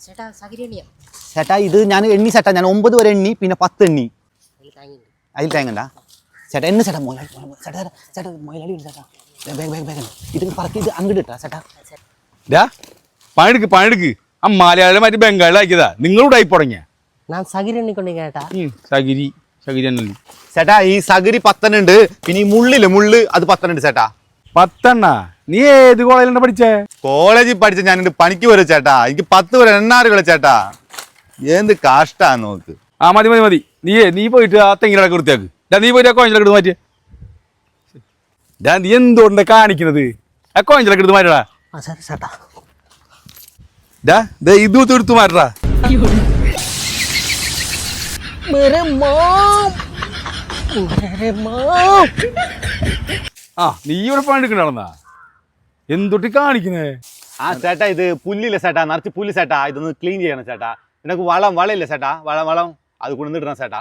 ചേട്ടാ ഇത് ഞാൻ എണ്ണി ചേട്ടാ, ഞാൻ 9 വരെ എണ്ണി, പിന്നെ 10 എണ്ണി. അതിൽ തേങ്ങണ്ട ചേട്ടാ, എണ്ണ ചേട്ടാ. ചേട്ടാ ചേട്ടാ മൊയിലാളി ചേട്ടാ, ഇത് പറക്കി ഇത് അങ്ങോട്ട് ഇട്ടാ ചേട്ടാ. പണിയെടുക്ക് ആ മലയാളം മാറ്റി ബംഗാളിലാക്കിയതാ, നിങ്ങളോട് ആയി തുടങ്ങിയ ചേട്ടാ. ഈ സഗരി 10 ഉണ്ട്, പിന്നെ ഈ മുള്ള് അത് 10 ഉണ്ട് ചേട്ടാ. 10 നീ ഏത് കോളേജിലാണ് പഠിച്ചേ? കോളേജിൽ പഠിച്ച ഞാൻ പണിക്ക് വരും ചേട്ടാ, എനിക്ക് 10 വരെ എണ്ണാറുകളെ ചേട്ടാ. എന്ത് കാഷ്ടാ നോക്ക്. ആ മതി നീ പോയിട്ട് ആ തെങ്ങിലൊക്കെ വൃത്തിയാക്ക്. നീ പോയിട്ട് ആ കോഞ്ചലൊക്കെ എടുത്ത് മാറ്റിയ. നീ എന്തുകൊണ്ട് കാണിക്കുന്നത്? ആ കോഞ്ചലൊക്കെ എടുത്ത് മാറ്റടാ. ഇത് എടുത്തു മാറ്റടാ. ആ നീ ഇവിടെ പണിയെടുക്കണ്ടാ, എന്തൊട്ടി കാണിക്കുന്നേ? ആ ചേട്ടാ ഇത് പുല്ലില്ല ചേട്ടാ, നിറച്ച് പുല്ല് ചേട്ടാ, ഇതൊന്ന് ക്ലീൻ ചെയ്യണം ചേട്ടാ. നിനക്ക് വളമില്ല ചേട്ടാ, വളം അത് കൊണ്ടുവന്നിടണം ചേട്ടാ.